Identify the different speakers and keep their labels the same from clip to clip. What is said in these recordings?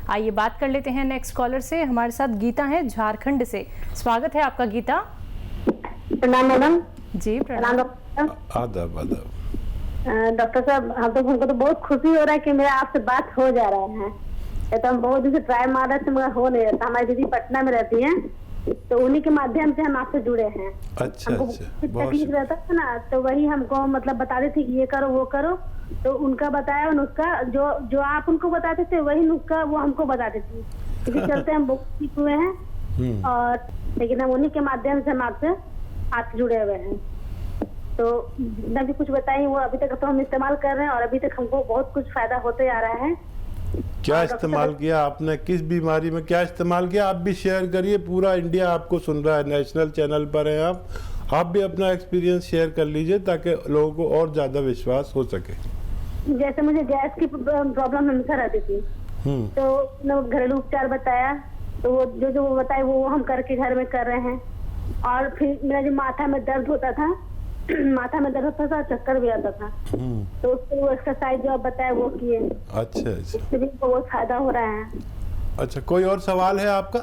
Speaker 1: आइए बात कर लेते हैं नेक्स्ट कॉलर से। हमारे साथ गीता है झारखंड से। स्वागत है आपका गीता।
Speaker 2: प्रणाम मैडम।
Speaker 1: जी प्रणाम।
Speaker 3: आदाब आदाब।
Speaker 2: डॉक्टर साहब, हमको तो बहुत खुशी हो रहा है कि मेरा आपसे बात हो जा रहा है। तो हम बहुत दिन से ट्राई मार रहे थे मगर हो नहीं रहा था। हमारी दीदी पटना में रहती हैं, तो उन्हीं के माध्यम से हम आपसे जुड़े हैं।
Speaker 3: अच्छा
Speaker 2: हमको
Speaker 3: अच्छा,
Speaker 2: तकलीफ रहता था ना, तो वही हमको मतलब बताते थे कि ये करो वो करो, तो उनका बताया नुस्खा जो आप उनको बताते थे वही नुस्खा वो हमको बताते थे। इसी चलते हम बहुत ठीक हुए हैं। और लेकिन हम उन्हीं के माध्यम से हम आपसे जुड़े हुए हैं। तो जितना भी कुछ बताइए वो अभी तक तो हम इस्तेमाल कर रहे हैं और अभी तक हमको बहुत कुछ फायदा होते आ रहा है।
Speaker 3: क्या इस्तेमाल किया आपने, किस बीमारी में क्या इस्तेमाल किया? आप भी शेयर करिए, पूरा इंडिया आपको सुन रहा है, नेशनल चैनल पर हैं आप भी अपना एक्सपीरियंस शेयर कर लीजिए ताकि लोगों को और ज्यादा विश्वास हो सके।
Speaker 2: जैसे मुझे गैस की प्रॉब्लम हमेशा रहती थी, तो घरेलू उपचार बताया, तो वो जो वो बताए वो हम करके घर में कर रहे हैं। और फिर मेरा जो माथा में दर्द होता था चक्कर भी आता था, तो उसके वो एक्सरसाइज जो आप बताए वो किए।
Speaker 3: अच्छा अच्छा,
Speaker 2: उससे भी बहुत फायदा हो रहा है।
Speaker 3: अच्छा, कोई और सवाल है आपका?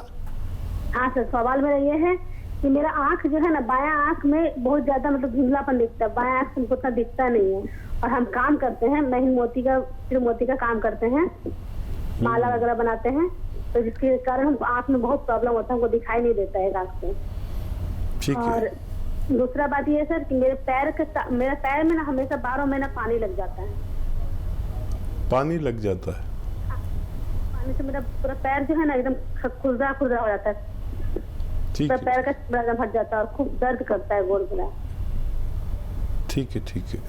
Speaker 2: हाँ सर, सवाल मेरा ये है कि मेरा आँख जो है ना, बायां आँख में बहुत ज्यादा मतलब धुंधलापन दिखता है, बायां आँख हमको उतना दिखता नहीं है। और हम काम करते हैं, मैं मोती का काम करते हैं, माला वगैरह बनाते हैं, तो जिसके कारण हमको आँख में बहुत प्रॉब्लम होता है, हमको दिखाई नहीं देता है आँख से।
Speaker 3: ठीक है।
Speaker 2: और दूसरा बात ये है सर कि मेरे पैर में ना हमेशा 12 महीना पानी लग जाता है।
Speaker 3: पानी लग जाता है?
Speaker 2: पानी से मेरा पूरा पैर जो है ना एकदम खुरदरा हो जाता है।
Speaker 3: ठीक है,
Speaker 2: पैर का एकदम फट जाता है और खूब दर्द करता है गोड़ में।
Speaker 3: ठीक है ठीक है।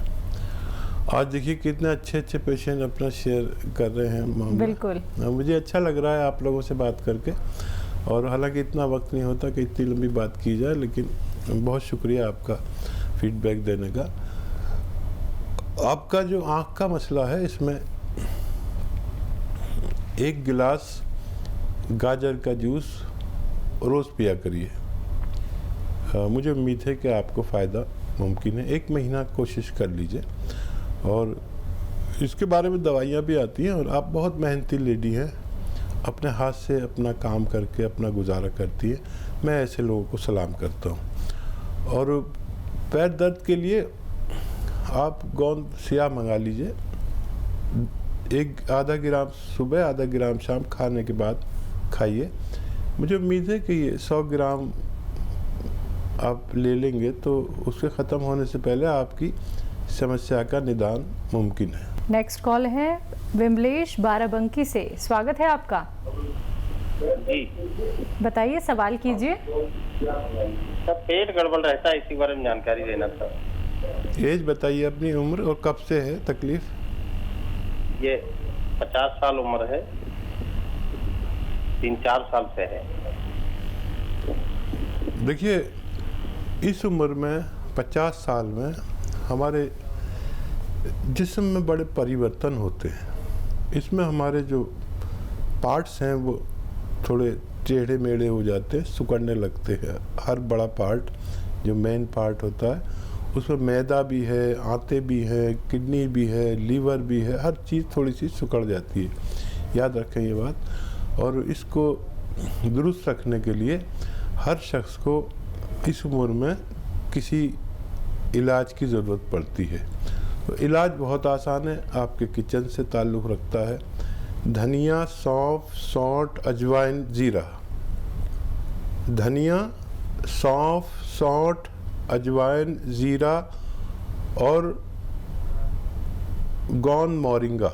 Speaker 3: आज देखिए कितने अच्छे पेशेंट अपना शेयर कर रहे हैं मामला।
Speaker 1: बिल्कुल,
Speaker 3: मुझे अच्छा लग रहा है आप लोगों से बात करके। और हालांकि इतना वक्त नहीं होता कि इतनी लंबी बात की जाए, लेकिन बहुत शुक्रिया आपका फीडबैक देने का। आपका जो आँख का मसला है, इसमें 1 गिलास गाजर का जूस रोज़ पिया करिए। मुझे उम्मीद है कि आपको फ़ायदा मुमकिन है। 1 महीना कोशिश कर लीजिए। और इसके बारे में दवाइयाँ भी आती हैं। और आप बहुत मेहनती लेडी हैं, अपने हाथ से अपना काम करके अपना गुजारा करती है। मैं ऐसे लोगों को सलाम करता हूँ। और पैर दर्द के लिए आप गोंद सियाह मंगा लीजिए, आधा ग्राम सुबह आधा ग्राम शाम खाने के बाद खाइए। मुझे उम्मीद है कि ये 100 ग्राम आप ले लेंगे तो उसके ख़त्म होने से पहले आपकी समस्या का निदान मुमकिन है।
Speaker 1: नेक्स्ट कॉल है विमलेश बाराबंकी से। स्वागत है आपका।
Speaker 4: जी
Speaker 1: बताइए, सवाल कीजिए।
Speaker 4: सर, पेट गड़बड़ रहता है, इसी बारे में जानकारी देना था।
Speaker 3: एज बताइए अपनी, उम्र और कब से है तकलीफ?
Speaker 4: ये 50 साल उम्र है, 3-4 साल से है।
Speaker 3: देखिए, इस उम्र में 50 साल में हमारे जिस्म में बड़े परिवर्तन होते हैं। इसमें हमारे जो पार्ट्स हैं वो थोड़े टेढ़े मेढ़े हो जाते हैं, सिकुड़ने लगते हैं। हर बड़ा पार्ट जो मेन पार्ट होता है उसमें मैदा भी है, आंतें भी हैं, किडनी भी है, लीवर भी है, हर चीज़ थोड़ी सी सिकुड़ जाती है। याद रखें ये बात। और इसको दुरुस्त रखने के लिए हर शख्स को इस उम्र में किसी इलाज की ज़रूरत पड़ती है। तो इलाज बहुत आसान है, आपके किचन से ताल्लुक़ रखता है। धनिया, सौंफ, सौंठ, अजवाइन, ज़ीरा। धनिया, सौंफ, सौंठ, अजवाइन, ज़ीरा और गोंद मोरिंगा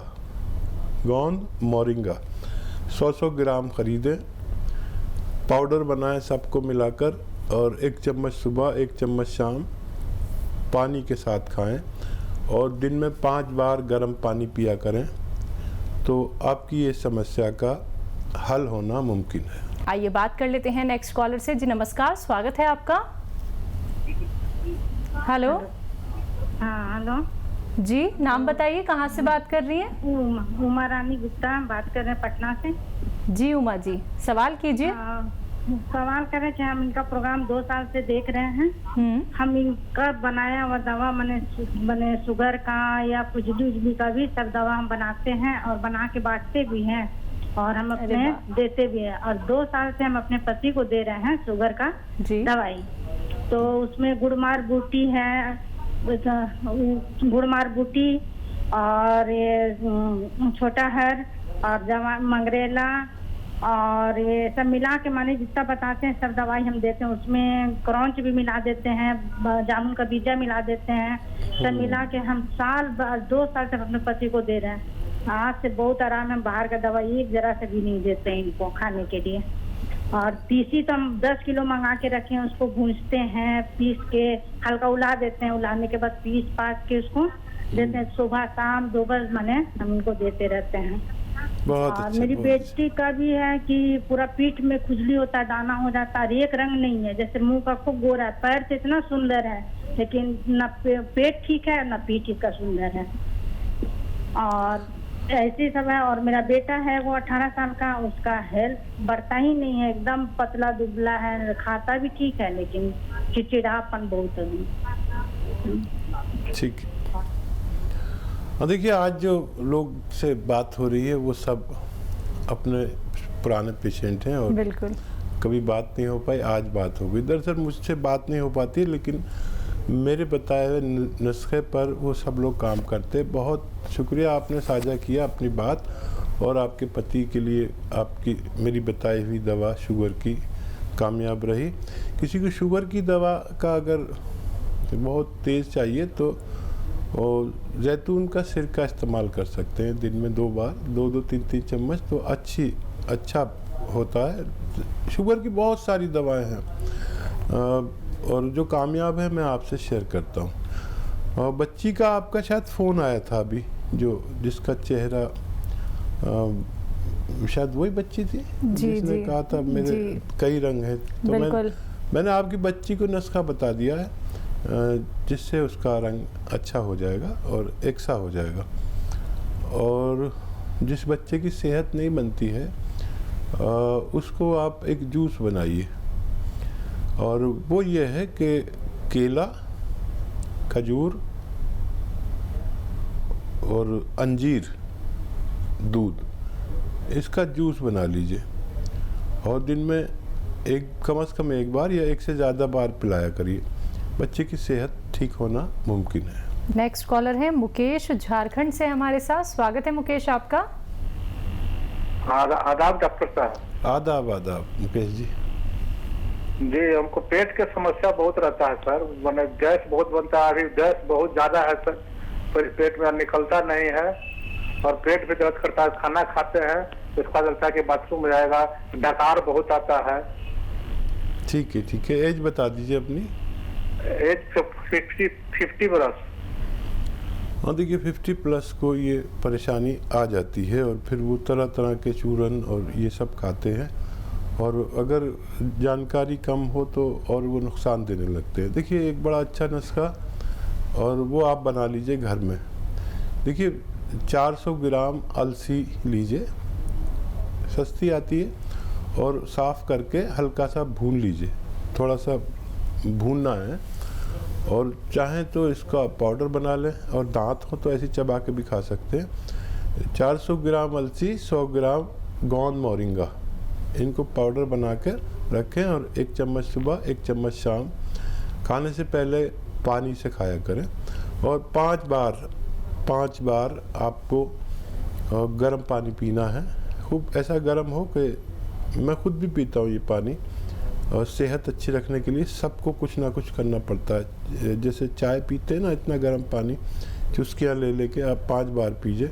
Speaker 3: 100 ग्राम ख़रीदें, पाउडर बनाएं सबको मिलाकर, और 1 चम्मच सुबह 1 चम्मच शाम पानी के साथ खाएं। और दिन में 5 बार गर्म पानी पिया करें, तो आपकी ये समस्या का हल होना मुमकिन है।
Speaker 1: आइए बात कर लेते हैं नेक्स्ट कॉलर से। जी नमस्कार, स्वागत है आपका। हेलो।
Speaker 5: हाँ हेलो
Speaker 1: जी, नाम बताइए, कहाँ से बात कर रही हैं?
Speaker 5: उमा रानी गुप्ता बात कर रहे हैं पटना से।
Speaker 1: जी उमा जी, सवाल कीजिए।
Speaker 5: सवाल करें कि हम इनका प्रोग्राम 2 साल से देख रहे हैं। हम इनका बनाया हुआ दवा मैंने शुगर का या कुछ भी का भी सब दवा हम बनाते हैं और बना के बांटते भी हैं। और हम
Speaker 1: अरे
Speaker 5: अपने
Speaker 1: वाह।
Speaker 5: देते भी हैं। और 2 साल से हम अपने पति को दे रहे हैं शुगर का
Speaker 1: जी।
Speaker 5: दवाई। तो उसमें गुड़मार बूटी है, गुड़मार बूटी और ये छोटा हर और मंगरेला और ये सब मिला के माने जितना बताते हैं सब दवाई हम देते हैं। उसमें क्रॉन्च भी मिला देते हैं, जामुन का बीजा मिला देते हैं, सब मिला के हम 2 साल से अपने पति को दे रहे हैं। आज से बहुत आराम है। हम बाहर का दवाई एक जरा से भी नहीं देते हैं इनको खाने के लिए। और तीसी तो हम 10 किलो मंगा के रखे हैं, उसको भूंजते हैं, पीस के हल्का उला देते हैं, उलाने के बाद पीस पास के उसको देते हैं। सुबह शाम दोपहर माने हम उनको देते रहते हैं।
Speaker 3: बहुत
Speaker 5: और
Speaker 3: अच्छा,
Speaker 5: मेरी
Speaker 3: बहुत
Speaker 5: बेटी का भी है कि पूरा पीठ में खुजली होता है, दाना हो जाता है, एक रंग नहीं है, जैसे मुंह का खूब गोरा है, पैर से इतना सुंदर है, लेकिन न पेट ठीक है न पीठ इसका सुंदर है। और ऐसे सब है। और मेरा बेटा है वो 18 साल का, उसका हेल्थ बढ़ता ही नहीं है, एकदम पतला दुबला है, खाता भी ठीक है लेकिन चिड़चिड़ापन बहुत है।
Speaker 3: ठीक है। और देखिए आज जो लोग से बात हो रही है वो सब अपने पुराने पेशेंट हैं और
Speaker 1: बिल्कुल।
Speaker 3: कभी बात नहीं हो पाई, आज बात हो गई। दरअसल मुझसे बात नहीं हो पाती, लेकिन मेरे बताए हुए नुस्खे पर वो सब लोग काम करते। बहुत शुक्रिया आपने साझा किया अपनी बात, और आपके पति के लिए आपकी मेरी बताई हुई दवा शुगर की कामयाब रही। किसी को शुगर की दवा का अगर बहुत तेज़ चाहिए तो और जैतून का सिरका इस्तेमाल कर सकते हैं, दिन में 2 बार 2-3 चम्मच, तो अच्छा होता है। शुगर की बहुत सारी दवाएं हैं और जो कामयाब है मैं आपसे शेयर करता हूँ। और बच्ची का आपका शायद फ़ोन आया था अभी, जिसका चेहरा शायद वही बच्ची थी जिसने कहा था मेरे कई रंग हैं। तो मैंने आपकी बच्ची को नुस्खा बता दिया है जिससे उसका रंग अच्छा हो जाएगा और एकसा हो जाएगा। और जिस बच्चे की सेहत नहीं बनती है उसको आप एक जूस बनाइए, और वो ये है कि केला, खजूर और अंजीर दूध, इसका जूस बना लीजिए और दिन में कम से कम 1 बार या 1 से ज़्यादा बार पिलाया करिए। बच्चे की सेहत ठीक होना मुमकिन है।
Speaker 1: नेक्स्ट कॉलर है मुकेश, झारखंड से हमारे साथ। स्वागत है मुकेश आपका।
Speaker 6: आदाब डॉक्टर साहब।
Speaker 3: आदाब मुकेश जी।
Speaker 6: जी हमको पेट के समस्या बहुत रहता है सर, मैंने गैस बहुत बनता है, अभी गैस बहुत ज्यादा है सर, पेट में निकलता नहीं है और पेट भी दर्द करता है। खाना खाते हैं इसका लगता है कि बाथरूम में जाएगा, डकार बहुत आता है।
Speaker 3: ठीक है। एज बता दीजिए अपनी।
Speaker 6: एज 50 बरस।
Speaker 3: हाँ देखिए 50 प्लस को ये परेशानी आ जाती है और फिर वो तरह तरह के चूरन और ये सब खाते हैं, और अगर जानकारी कम हो तो और वो नुकसान देने लगते हैं। देखिए एक बड़ा अच्छा नुस्खा, और वो आप बना लीजिए घर में। देखिए 400 ग्राम अलसी लीजिए, सस्ती आती है, और साफ़ करके हल्का सा भून लीजिए, थोड़ा सा भूनना है। और चाहें तो इसका पाउडर बना लें, और दांत हो तो ऐसे चबा के भी खा सकते हैं। 400 ग्राम अलसी, 100 ग्राम गोंद मोरिंगा, इनको पाउडर बना कर रखें, और 1 चम्मच सुबह 1 चम्मच शाम, खाने से पहले पानी से खाया करें। और 5 बार आपको गर्म पानी पीना है, खूब ऐसा गर्म हो कि मैं खुद भी पीता हूँ ये पानी। और सेहत अच्छी रखने के लिए सबको कुछ ना कुछ करना पड़ता है। जैसे चाय पीते हैं ना, इतना गर्म पानी चुस्कियाँ ले लेके आप 5 बार पीजिए।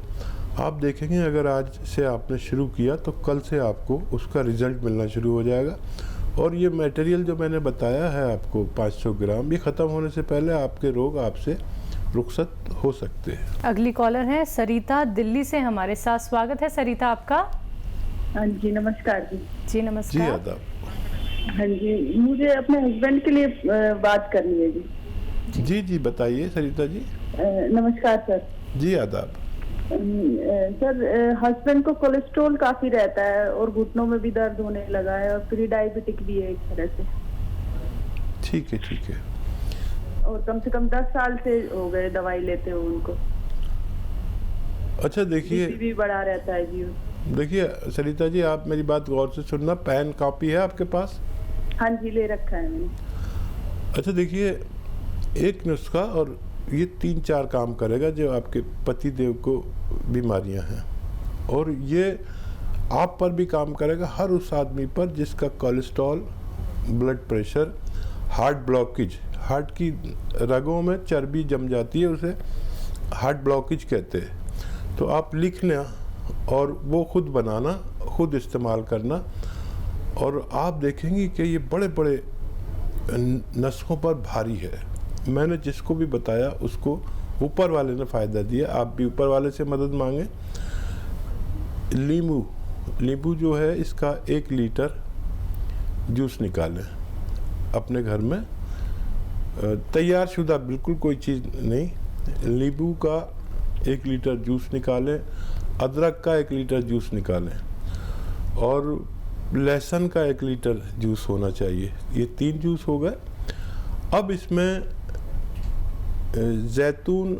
Speaker 3: आप देखेंगे अगर आज से आपने शुरू किया तो कल से आपको उसका रिज़ल्ट मिलना शुरू हो जाएगा। और ये मटेरियल जो मैंने बताया है आपको 500 ग्राम, ये ख़त्म होने से पहले आपके रोग आपसे रुखसत हो सकते हैं।
Speaker 1: अगली कॉलर है सरिता, दिल्ली से हमारे साथ। स्वागत है सरिता आपका।
Speaker 7: हाँ जी नमस्कार जी।
Speaker 1: जी नमस्कार।
Speaker 3: जी आदाब।
Speaker 7: हाँ जी, मुझे अपने हस्बैंड के लिए बात करनी है जी।
Speaker 3: जी बताइए सरिता जी।
Speaker 7: नमस्कार सर।
Speaker 3: जी आदाब।
Speaker 7: सर हस्बैंड को कोलेस्ट्रॉल काफी रहता है और घुटनों में भी दर्द होने लगा है, और प्री डायबिटिक भी है एक तरह से।
Speaker 3: ठीक है।
Speaker 7: और कम से कम 10 साल से हो गए दवाई लेते हो उनको।
Speaker 3: अच्छा देखिए,
Speaker 7: बीपी भी बढ़ा रहता है जी।
Speaker 3: देखिए सरिता जी, आप मेरी बात गौर से सुनना। पेन कॉपी है आपके पास?
Speaker 7: हाँ जी, ले रखा है मैंने।
Speaker 3: अच्छा देखिए, एक नुस्खा और ये 3-4 काम करेगा जो आपके पति देव को बीमारियां हैं, और ये आप पर भी काम करेगा, हर उस आदमी पर जिसका cholesterol, blood pressure, heart blockage, heart की रगों में चर्बी जम जाती है, उसे हार्ट ब्लॉकेज कहते हैं। तो आप लिख लें और वो खुद बनाना, खुद इस्तेमाल करना, और आप देखेंगे कि ये बड़े बड़े नसों पर भारी है। मैंने जिसको भी बताया उसको ऊपर वाले ने फ़ायदा दिया, आप भी ऊपर वाले से मदद मांगें। नींबू जो है, इसका 1 लीटर जूस निकालें अपने घर में, तैयार शुदा, बिल्कुल कोई चीज़ नहीं। नींबू का 1 लीटर जूस निकालें, अदरक का 1 लीटर जूस निकालें, और लहसुन का 1 लीटर जूस होना चाहिए। ये 3 जूस हो गए। अब इसमें जैतून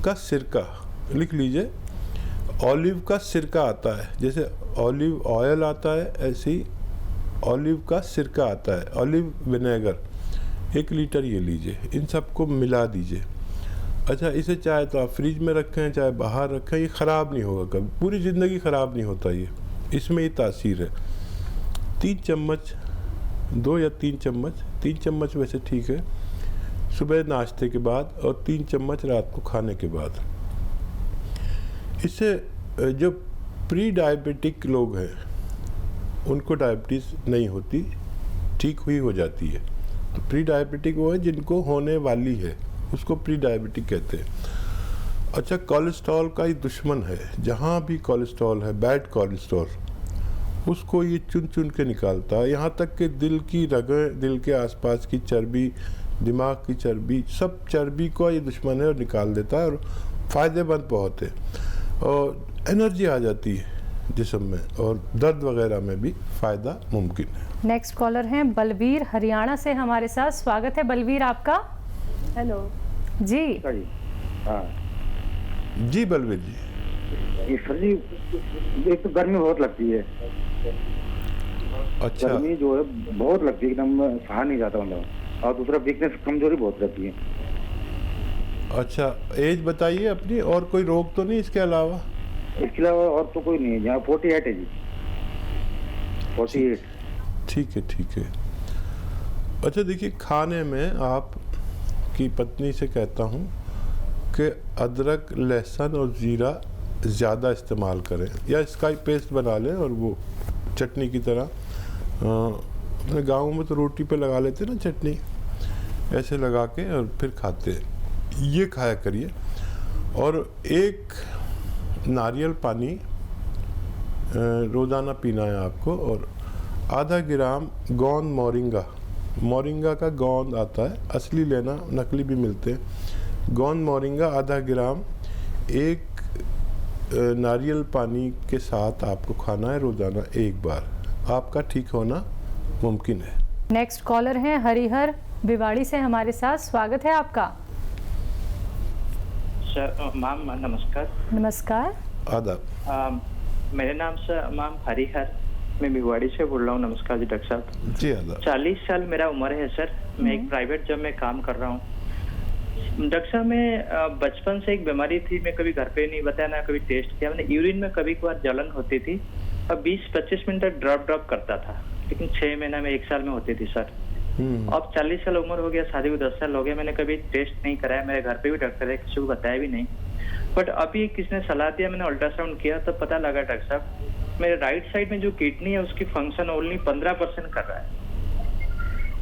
Speaker 3: का सिरका लिख लीजिए, ऑलिव का सिरका आता है, जैसे ऑलिव ऑयल आता है ऐसे ही ऑलिव का सिरका आता है, ऑलिव विनेगर 1 लीटर ये लीजिए। इन सबको मिला दीजिए। अच्छा, इसे चाहे तो आप फ्रिज में रखें, चाहे बाहर रखें, ये ख़राब नहीं होगा कभी, पूरी ज़िंदगी ख़राब नहीं होता ये, इसमें ये तासीर है। 3 चम्मच, 2 या 3 चम्मच, 3 चम्मच वैसे ठीक है, सुबह नाश्ते के बाद, और 3 चम्मच रात को खाने के बाद। इससे जो प्री डायबिटिक लोग हैं उनको डायबिटीज़ नहीं होती, ठीक हुई हो जाती है। तो प्री डायबिटिक वो है जिनको होने वाली है, उसको प्री डायबिटिक कहते हैं। अच्छा, कोलेस्ट्रॉल का ही दुश्मन है, जहाँ भी कोलेस्ट्रॉल है, बैड कोलेस्ट्रॉल, उसको ये चुन चुन के निकालता है। यहाँ तक कि दिल की रगें, दिल के आसपास की चर्बी, दिमाग की चर्बी, सब चर्बी को ये दुश्मन है और निकाल देता है, और फ़ायदेमंद बहुत है, और एनर्जी आ जाती है जिस्म में, और दर्द वगैरह में भी फ़ायदा मुमकिन है।
Speaker 1: नेक्स्ट कॉलर हैं बलवीर, हरियाणा से हमारे साथ। स्वागत है बलवीर आपका।
Speaker 7: हेलो
Speaker 1: जी
Speaker 6: हाँ
Speaker 3: जी बलवीर जी,
Speaker 6: ये सर जी, एक तो गर्मी बहुत लगती है।
Speaker 3: अच्छा,
Speaker 6: गर्मी जो है बहुत लगती है, एकदम सहा नहीं जाता मतलब, और दूसरा वीकनेस, कमजोरी बहुत रहती है।
Speaker 3: अच्छा, एज बताइए अपनी, और कोई रोग तो नहीं इसके अलावा?
Speaker 6: इसके अलावा और तो कोई नहीं है। यहाँ 48 है जी, 48।
Speaker 3: ठीक है, ठीक है। अच्छा देखिए, खाने में आप की पत्नी से कहता हूँ कि अदरक, लहसुन और ज़ीरा ज़्यादा इस्तेमाल करें, या इसका ही पेस्ट बना लें और वो चटनी की तरह, अपने गाँव में तो रोटी पे लगा लेते ना चटनी, ऐसे लगा के और फिर खाते हैं, ये खाया करिए। और 1 नारियल पानी रोज़ाना पीना है आपको, और आधा ग्राम गोंद मोरिंगा का गोंद आता है, असली लेना, नकली भी मिलते हैं। गोंद मोरिंगा आधा ग्राम 1 नारियल पानी के साथ आपको खाना है रोज़ाना 1 बार, आपका ठीक होना मुमकिन है।
Speaker 1: नेक्स्ट कॉलर हैं हरिहर, भिवाड़ी से हमारे साथ। स्वागत है आपका।
Speaker 8: सर मैम नमस्कार।
Speaker 1: नमस्कार।
Speaker 3: आदाब।
Speaker 8: मेरे नाम से मैम हरिहर, मैं भिवाड़ी से बोल रहा हूँ। नमस्कार जी डॉक्टर साहब।
Speaker 3: जी आदाब।
Speaker 8: 40 साल मेरा उम्र है सर। मैं एक प्राइवेट जॉब में काम कर रहा हूँ। डॉक्टर साहब, मैं बचपन से एक बीमारी थी, मैं कभी घर पे नहीं बताया, ना कभी टेस्ट किया। मैंने यूरिन में कभी कभार जलन होती थी, और 20-25 मिनट तक ड्रॉप करता था, लेकिन 6 महीना में 1 साल में होती थी सर। अब 40 साल उम्र हो गया, शादी को 10 साल हो गया, मैंने कभी टेस्ट नहीं कराया, मेरे घर पे भी डॉक्टर है, किसी को बताया भी नहीं। बट अभी किसने सलाह दिया, मैंने अल्ट्रासाउंड किया तो पता लगा डॉक्टर साहब, मेरे राइट साइड में जो किडनी है उसकी फंक्शन ओनली 15% कर रहा है।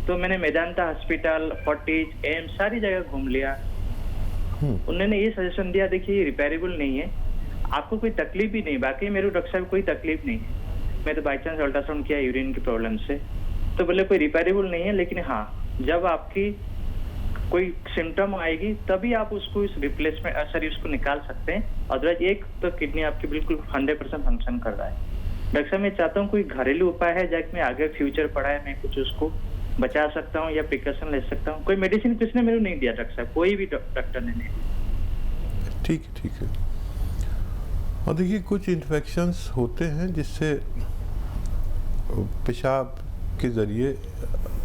Speaker 8: तो मैंने मेदांता हॉस्पिटल, फोर्टिज, एम्स सारी जगह घूम लिया। उन्होंने ये सजेशन दिया, देखिए रिपेयरेबल नहीं है, आपको कोई तकलीफ भी नहीं, बाकी मेरे डॉक्टर साहब कोई तकलीफ नहीं है, मैं तो बाई चांस अल्ट्रासाउंड किया यूरिन की प्रॉब्लम से, तो बोले कोई रिपेयरेबल नहीं है, लेकिन हाँ जब आपकी कोई सिम्टम आएगी तभी आप उसको इस रिप्लेसमेंट सर उसको निकाल सकते हैं। अदरवाइज एक तो किडनी आपकी बिल्कुल 100% फंक्शन कर रहा है। डॉक्टर साहब, मैं चाहता हूँ कोई घरेलू उपाय है जाके मैं आगे फ्यूचर पड़ा है, मैं कुछ उसको बचा सकता हूँ या प्रिकॉशन ले सकता हूँ। कोई मेडिसिन किसने मेरे नहीं दिया डॉक्टर साहब, कोई भी डॉक्टर ने नहीं दिया।
Speaker 3: ठीक है, ठीक है। और देखिए कुछ इन्फेक्शंस होते हैं जिससे पेशाब के ज़रिए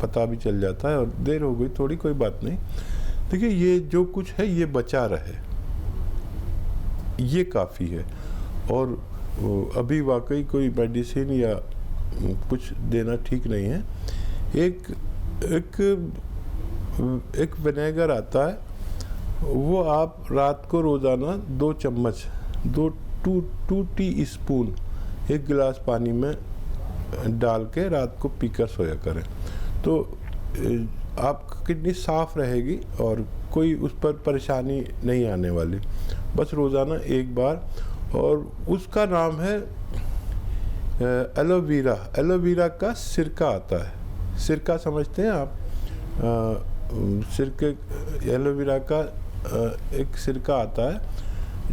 Speaker 3: पता भी चल जाता है, और देर हो गई थोड़ी, कोई बात नहीं। देखिए ये जो कुछ है ये बचा रहे, ये काफ़ी है। और अभी वाकई कोई मेडिसिन या कुछ देना ठीक नहीं है। एक विनेगर आता है, वो आप रात को रोज़ाना 2 चम्मच 2 टी स्पून 1 गिलास पानी में डाल के रात को पीकर सोया करें, तो आपकी किडनी साफ़ रहेगी और कोई उस पर परेशानी नहीं आने वाली। बस रोज़ाना 1 बार। और उसका नाम है एलोवेरा। एलोवेरा का सिरका आता है, सिरका समझते हैं आप? सिरके, एलोवेरा का एक सिरका आता है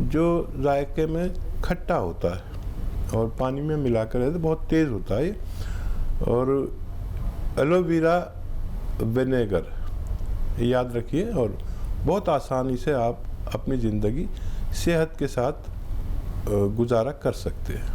Speaker 3: जो जायके में खट्टा होता है और पानी में मिलाकर रहता है, बहुत तेज़ होता है। और एलोवेरा विनेगर याद रखिए, और बहुत आसानी से आप अपनी ज़िंदगी सेहत के साथ गुजारा कर सकते हैं।